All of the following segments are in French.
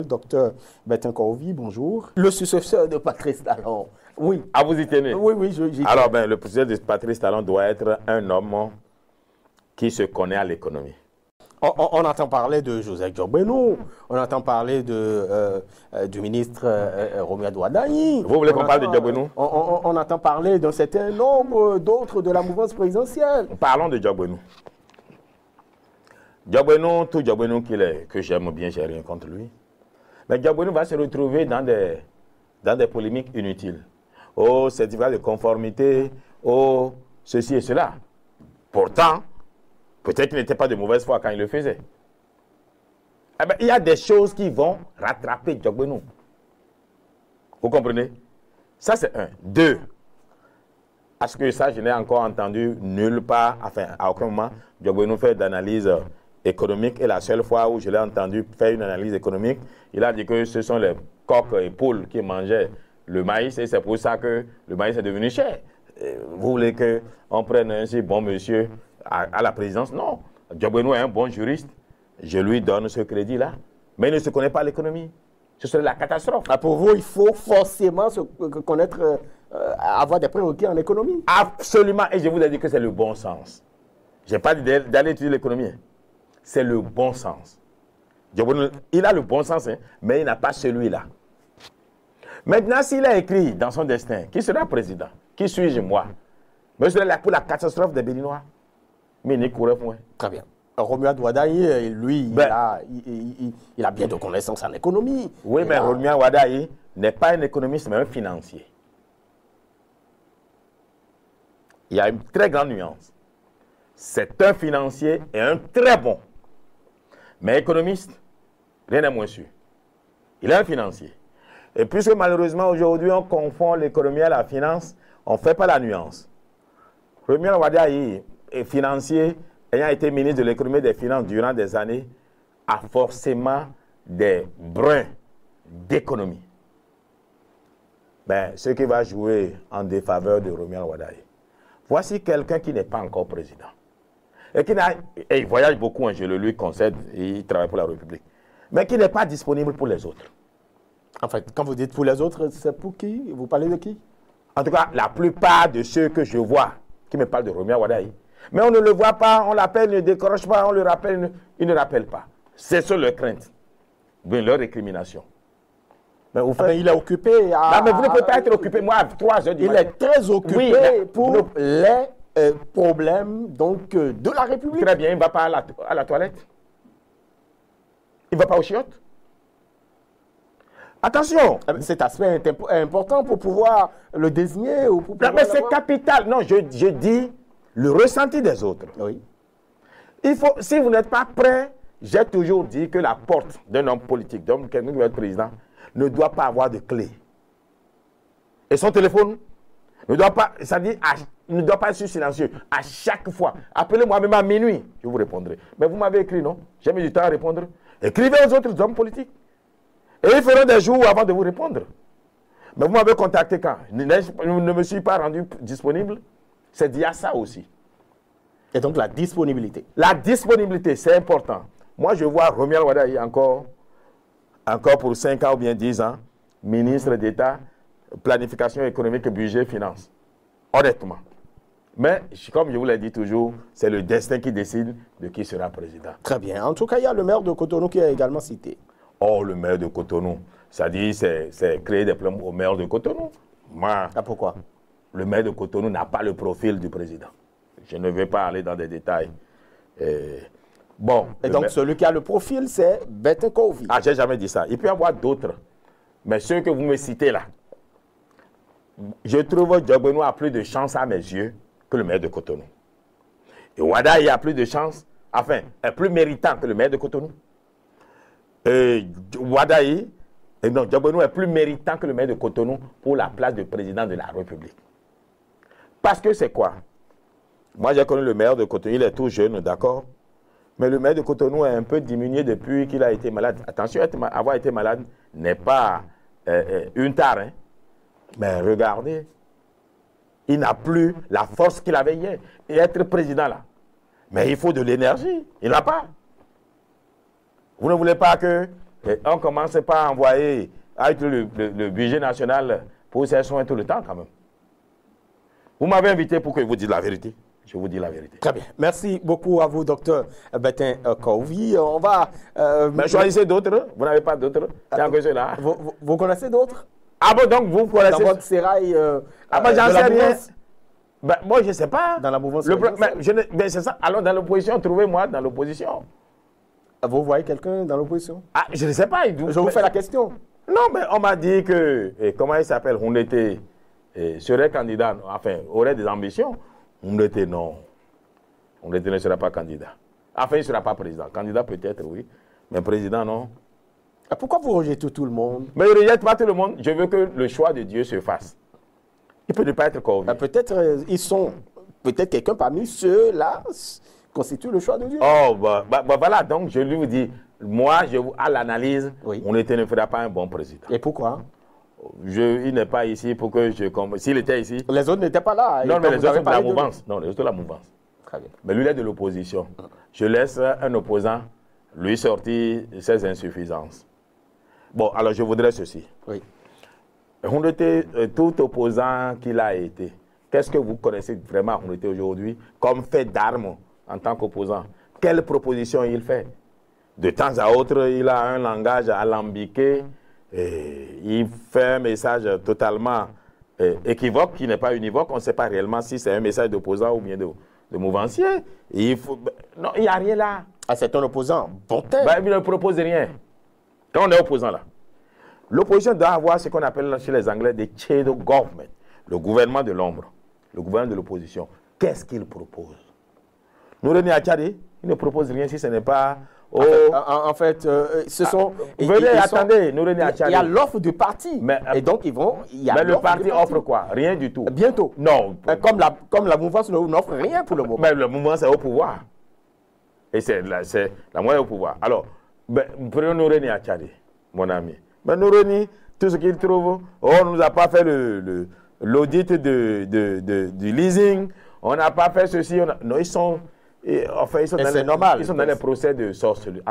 Docteur Bertin Corvi, bonjour. Le successeur de Patrice Talon. Oui. Ah, vous y tenez? Oui, oui, j'y Alors, le successeur de Patrice Talon doit être un homme qui se connaît à l'économie. On entend parler de Joseph Diogbenou, on entend parler du ministre Romuald Wardani. Vous voulez qu'on parle de Diogbenou? On entend parler d'un certain nombre d'autres de la mouvance présidentielle. Parlons de Diogbenou. Diogbenou, tout Diogbenou qu'il est, que j'aime bien, j'ai rien contre lui. Mais Diogbenou va se retrouver dans des polémiques inutiles. Oh, certificat de conformité, oh, ceci et cela. Pourtant, peut-être qu'il n'était pas de mauvaise foi quand il le faisait. Eh bien, il y a des choses qui vont rattraper Diogbenou. Vous comprenez? Ça, c'est un. Deux, parce que ça, je n'ai encore entendu nulle part, enfin, à aucun moment, Diogbenou fait d'analyse économique. Et la seule fois où je l'ai entendu faire une analyse économique, il a dit que ce sont les coqs et poules qui mangeaient le maïs et c'est pour ça que le maïs est devenu cher. Vous voulez qu'on prenne un si bon monsieur à la présidence? Non. Diogbenou est un bon juriste. Je lui donne ce crédit-là. Mais il ne se connaît pas l'économie. Ce serait la catastrophe. Ah, pour vous, il faut forcément se connaître, avoir des prérequis en économie? Absolument. Et je vous ai dit que c'est le bon sens. Je n'ai pas dit d'aller étudier l'économie. C'est le bon sens. Diogbenou, il a le bon sens, hein, mais il n'a pas celui-là. Maintenant, s'il a écrit dans son destin, qui sera président? Qui suis-je, moi? Mais c'est là pour la catastrophe des Béninois. Mais il courait moins. Très bien. Romuald Wardani, lui, il a bien de connaissances en économie. Oui, mais Romuald Wardani n'est pas un économiste, mais un financier. Il y a une très grande nuance. C'est un financier et un très bon. Mais économiste, rien n'est moins sûr. Il est un financier. Et puisque malheureusement aujourd'hui on confond l'économie à la finance, on ne fait pas la nuance. Romuald Wardani est financier, ayant été ministre de l'économie et des finances durant des années, a forcément des brins d'économie. Ben, ce qui va jouer en défaveur de Romuald Wardani. Voici quelqu'un qui n'est pas encore président. Et il voyage beaucoup, hein, je le lui concède, il travaille pour la République. Mais qui n'est pas disponible pour les autres. En fait, quand vous dites pour les autres, c'est pour qui? Vous parlez de qui? En tout cas, la plupart de ceux que je vois qui me parlent de Romuald Wardani. Mais on ne le voit pas, on l'appelle, il ne décroche pas, on le rappelle, il ne rappelle pas. C'est sur leur crainte, leur récrimination. Mais il est occupé à... Non, mais vous ne pouvez pas être occupé. Moi, à 3 heures du matin. Il est très occupé pour les problèmes donc, de la République. Très bien, il ne va pas à la toilette. Il ne va pas aux chiottes. Attention. Cet aspect est important pour pouvoir le désigner. Ou pour non, mais c'est capital. Non, je dis le ressenti des autres. Oui. Il faut, si vous n'êtes pas prêt, j'ai toujours dit que la porte d'un homme politique, d'un quelqu'un qui veut être président, ne doit pas avoir de clé. Et son téléphone ne doit pas, ne doit pas être silencieux. À chaque fois, appelez-moi même à minuit, je vous répondrai. Mais vous m'avez écrit, non? J'ai mis du temps à répondre. Écrivez aux autres hommes politiques. Et ils feront des jours avant de vous répondre. Mais vous m'avez contacté quand? Je ne me suis pas rendu disponible. C'est dit à ça aussi. Et donc la disponibilité. La disponibilité, c'est important. Moi, je vois Romuald Wardani encore pour 5 ans ou bien 10 ans, ministre d'État, planification économique, budget, finance. Honnêtement. Mais, comme je vous l'ai dit toujours, c'est le destin qui décide de qui sera président. Très bien. En tout cas, il y a le maire de Cotonou qui est également cité. Oh, le maire de Cotonou. Ça dit, c'est créer des problèmes au maire de Cotonou. Moi, pourquoi? Le maire de Cotonou n'a pas le profil du président. Je ne vais pas aller dans des détails. Bon. Et donc, celui qui a le profil, c'est Bertin Corvi. Ah, j'ai jamais dit ça. Il peut y avoir d'autres. Mais ceux que vous me citez là, je trouve Diogbenou a plus de chance à mes yeux que le maire de Cotonou. Et Wardani a plus de chance, enfin, est plus méritant que le maire de Cotonou. Wardani, Diogbenou est plus méritant que le maire de Cotonou pour la place de président de la République. Parce que c'est quoi? Moi, j'ai connu le maire de Cotonou, il est tout jeune, d'accord? Mais le maire de Cotonou est un peu diminué depuis qu'il a été malade. Attention, avoir été malade n'est pas une tare. Hein? Mais regardez, il n'a plus la force qu'il avait hier. Et être président là. Mais il faut de l'énergie. Il n'a pas. Vous ne voulez pas que on ne commence pas à envoyer avec le budget national pour ces soins tout le temps quand même. Vous m'avez invité pour que je vous dise la vérité. Je vous dis la vérité. Très bien. Merci beaucoup à vous, docteur Bertin Kovi. On va... Mais choisissez d'autres. Vous n'avez pas d'autres. Il y a que ceux-là. Vous connaissez d'autres? Ah bon, donc vous connaissez... Dans votre sérail ah ben j'en sais rien. Ben, moi, je ne sais pas. Dans la mouvance mais c'est ça. Alors, dans l'opposition, trouvez-moi dans l'opposition. Vous voyez quelqu'un dans l'opposition? Ah, je ne sais pas. Je vous fais la question. Non, mais on m'a dit que... comment il s'appelle? On était... serait candidat, enfin, aurait des ambitions. On était non. On était ne sera pas candidat. Enfin, il ne sera pas président. Candidat peut-être, oui. Mais président, non. Pourquoi vous rejetez tout le monde? Mais je ne rejette pas tout le monde. Je veux que le choix de Dieu se fasse. Il peut ne pas être corrompu. Peut-être ils sont... Peut-être quelqu'un parmi ceux-là constitue le choix de Dieu. Oh, voilà. Donc, je lui vous dis, moi, à l'analyse, oui. On ne fera pas un bon président. Et pourquoi? Il n'est pas ici pour que je... S'il était ici... Les autres n'étaient pas là. Non, mais les autres sont de la mouvance. Non, les autres sont de la mouvance. Très bien. Mais lui, il est de l'opposition. Je laisse un opposant lui sortir ses insuffisances. Bon, alors je voudrais ceci. Oui. On était tout opposant qu'il a été. Qu'est-ce que vous connaissez vraiment on était aujourd'hui comme fait d'armes en tant qu'opposant? Quelle proposition il fait? De temps à autre, il a un langage alambiqué. Et il fait un message totalement équivoque, qui n'est pas univoque. On ne sait pas réellement si c'est un message d'opposant ou bien de mouvancier. Non, il n'y a rien là. Ah, c'est un opposant. Bon thème. Il ne propose rien. Quand on est opposant là, l'opposition doit avoir ce qu'on appelle chez les Anglais des shadow government, le gouvernement de l'ombre, le gouvernement de l'opposition. Qu'est-ce qu'il propose? Noureni Achadi, il ne propose rien si ce n'est pas... En fait, ce sont... attendez, Noureni Achadi. Il y a l'offre du parti. Et donc, ils vont... Mais le parti offre quoi? Rien du tout. Bientôt. Non. Comme la mouvance n'offre rien pour le moment. Mais le mouvement, c'est au pouvoir. Et c'est la moyenne au pouvoir. Alors, prenons Noureni Achadi, mon ami. Mais Noureni, tout ce qu'il trouve, on ne nous a pas fait l'audit du leasing, on n'a pas fait ceci. Non, ils sont... Enfin, ils sont dans les procès de sorcellerie.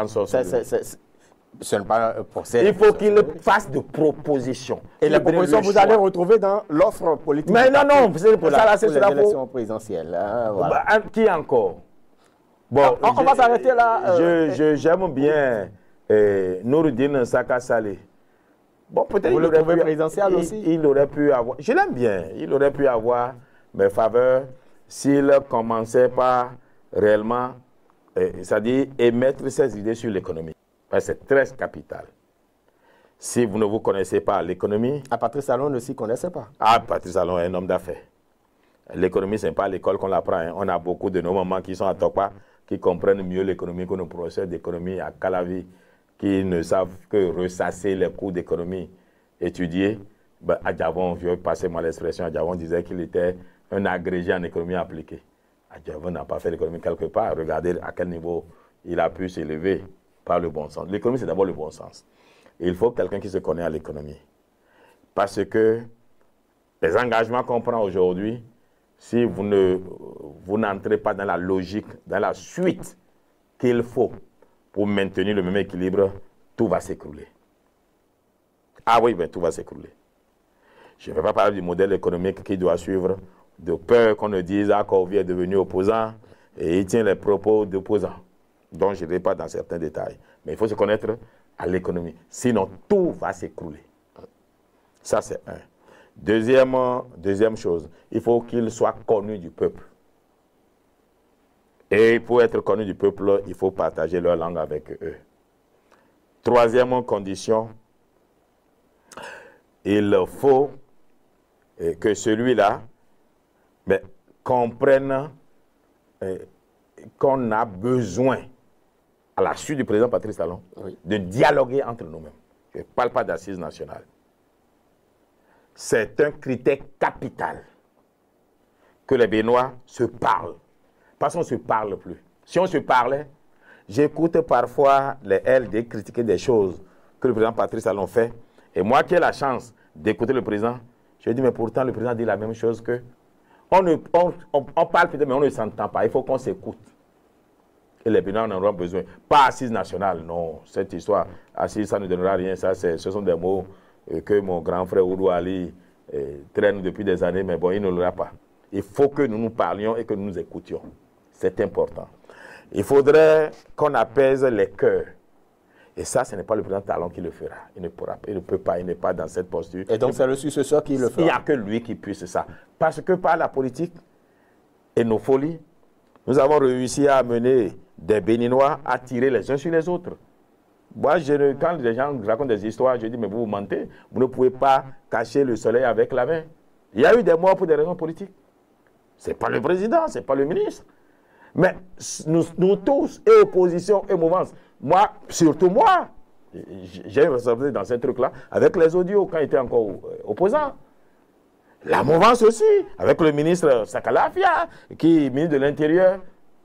Ce n'est pas un procès. Il faut qu'ils fassent des propositions. Et les propositions, vous allez retrouver dans l'offre politique. Mais non, c'est pour ça, c'est la élection présidentielle. Voilà. Qui encore? Bon, on va s'arrêter là. J'aime bien Noureddine Saka Saleh. Bon, peut-être vous le trouvez présidentiel aussi? Il aurait pu avoir... Je l'aime bien. Il aurait pu avoir mes faveurs s'il commençait par réellement, c'est-à-dire émettre ses idées sur l'économie. Parce que c'est très capital. Si vous ne vous connaissez pas l'économie... Patrice Talon ne s'y connaissait pas. Patrice Talon est un homme d'affaires. L'économie, ce n'est pas à l'école qu'on l'apprend. Hein. On a beaucoup de nos mamans qui sont à Tokpa, qui comprennent mieux l'économie que nos professeurs d'économie à Calavi, qui ne savent que ressasser les cours d'économie étudiés. Adjavon, je vais passer moi l'expression, Adjavon disait qu'il était un agrégé en économie appliquée. Adjavon n'a pas fait l'économie quelque part. Regardez à quel niveau il a pu s'élever par le bon sens. L'économie, c'est d'abord le bon sens. Et il faut quelqu'un qui se connaît à l'économie. Parce que les engagements qu'on prend aujourd'hui, si vous n'entrez pas dans la logique, dans la suite qu'il faut pour maintenir le même équilibre, tout va s'écrouler. Ah oui, tout va s'écrouler. Je ne vais pas parler du modèle économique qui doit suivre, de peur qu'on ne dise Kovi est devenu opposant et il tient les propos d'opposant, dont je n'irai pas dans certains détails. Mais il faut se connaître à l'économie. Sinon, tout va s'écrouler. Ça, c'est un. Deuxième chose, il faut qu'il soit connu du peuple. Et pour être connu du peuple, il faut partager leur langue avec eux. Troisième condition, il faut que celui-là comprenne qu'on a besoin, à la suite du président Patrice Talon, de dialoguer entre nous-mêmes. Je ne parle pas d'assises nationales. C'est un critère capital que les Béninois se parlent. Parce qu'on ne se parle plus. Si on se parlait, j'écoute parfois les LD critiquer des choses que le président Patrice Talon fait. Et moi qui ai la chance d'écouter le président, je dis, mais pourtant le président dit la même chose que... On parle peut-être, mais on ne s'entend pas. Il faut qu'on s'écoute. et les Béninois en auront besoin. Pas assise nationale, non. Cette histoire, assise, ça ne donnera rien. Ça, ce sont des mots que mon grand frère Oudou Ali traîne depuis des années, mais bon, il ne l'aura pas. Il faut que nous nous parlions et que nous nous écoutions. C'est important. Il faudrait qu'on apaise les cœurs. Et ça, ce n'est pas le président Talon qui le fera. Il ne pourra pas, il ne peut pas, il n'est pas dans cette posture. Et donc, c'est le successeur qui le fera. Il n'y a que lui qui puisse ça. Parce que par la politique et nos folies, nous avons réussi à amener des Béninois à tirer les uns sur les autres. Moi, quand les gens racontent des histoires, je dis, mais vous mentez. Vous ne pouvez pas cacher le soleil avec la main. Il y a eu des morts pour des raisons politiques. Ce n'est pas le président, ce n'est pas le ministre. Mais nous tous, et opposition et mouvance, moi, surtout moi, j'ai une responsabilité dans ce truc-là, avec les audios quand il était encore opposant. La mouvance aussi, avec le ministre Sakalafia, qui est ministre de l'Intérieur.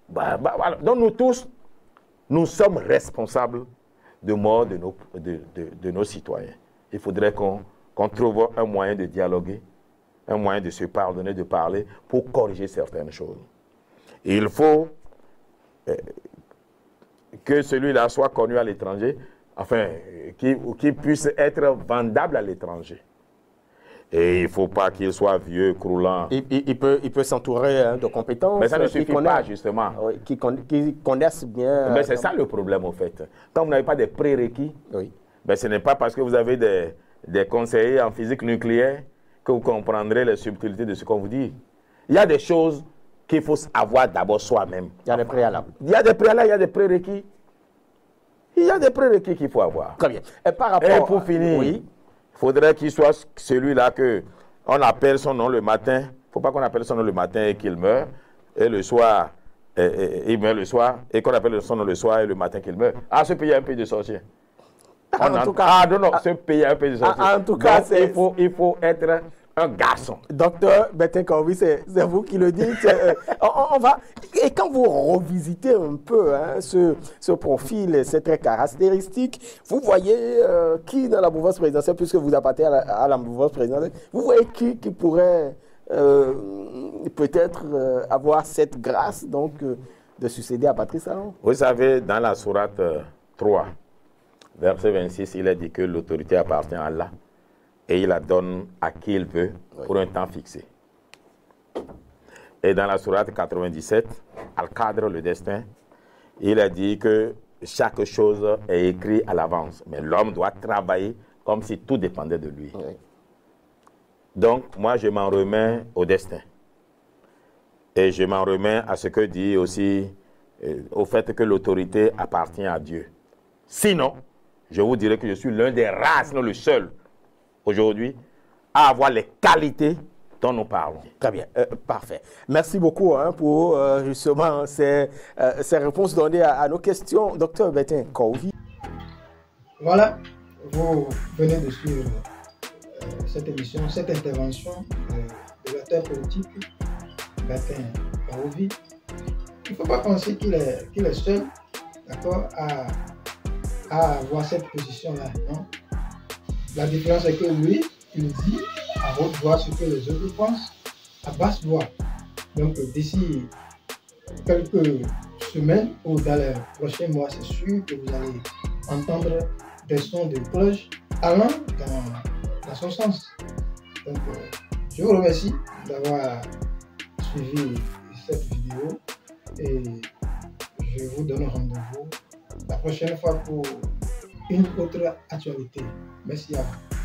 Voilà. Donc nous tous, nous sommes responsables de mort de nos citoyens. Il faudrait qu'on trouve un moyen de dialoguer, un moyen de se pardonner, de parler, pour corriger certaines choses. Il faut que celui-là soit connu à l'étranger, enfin, qu'il puisse être vendable à l'étranger. Et il ne faut pas qu'il soit vieux, croulant. Il peut s'entourer de compétences. Mais ça ne suffit pas, justement. Oui, qui connaissent bien. Mais c'est ça le problème, au fait. Quand vous n'avez pas des prérequis, oui. Ben, ce n'est pas parce que vous avez des conseillers en physique nucléaire que vous comprendrez les subtilités de ce qu'on vous dit. Il y a des choses qu'il faut avoir d'abord soi-même. Il y a des préalables. Il y a des préalables, il y a des prérequis. Il y a des prérequis qu'il faut avoir. Très bien. Et par rapport... Et pour finir, oui, il faudrait qu'il soit celui-là qu'on appelle son nom le matin. Il ne faut pas qu'on appelle son nom le matin et qu'il meure. Et le soir, il meurt le soir. Et qu'on appelle son nom le soir et le matin qu'il meurt. Ah, ce pays a un pays de sorciers. En tout cas, ce pays a un pays de sorciers. En tout cas, il faut être un garçon. Docteur Bertin Kaovi, c'est vous qui le dites. On va, et quand vous revisitez un peu ce profil, ces traits caractéristiques, vous voyez qui dans la mouvance présidentielle, puisque vous appartenez à la mouvance présidentielle, vous voyez qui pourrait peut-être avoir cette grâce donc, de succéder à Patrice Talon? Vous savez, dans la sourate 3, verset 26, il est dit que l'autorité appartient à Allah. Et il la donne à qui il veut pour un temps fixé. Et dans la sourate 97, Al-Qadr, le destin, il a dit que chaque chose est écrite à l'avance. Mais l'homme doit travailler comme si tout dépendait de lui. Oui. Donc, moi, je m'en remets au destin. Et je m'en remets à ce que dit aussi, au fait que l'autorité appartient à Dieu. Sinon, je vous dirais que je suis l'un des rares, sinon le seul, aujourd'hui, à avoir les qualités dont nous parlons. Très bien, parfait. Merci beaucoup pour justement ces réponses données à nos questions. Docteur Bertin Kaovi. Voilà, vous venez de suivre cette émission, cette intervention de l'acteur politique Bertin Kaovi. Il ne faut pas penser qu'il est seul, d'accord, à avoir cette position-là, non? La différence est que lui, il dit à haute voix ce que les autres pensent, à basse voix. Donc d'ici quelques semaines ou dans les prochains mois, c'est sûr que vous allez entendre des sons de cloche allant dans son sens. Donc je vous remercie d'avoir suivi cette vidéo et je vous donne rendez-vous la prochaine fois pour une autre actualité. Merci à vous.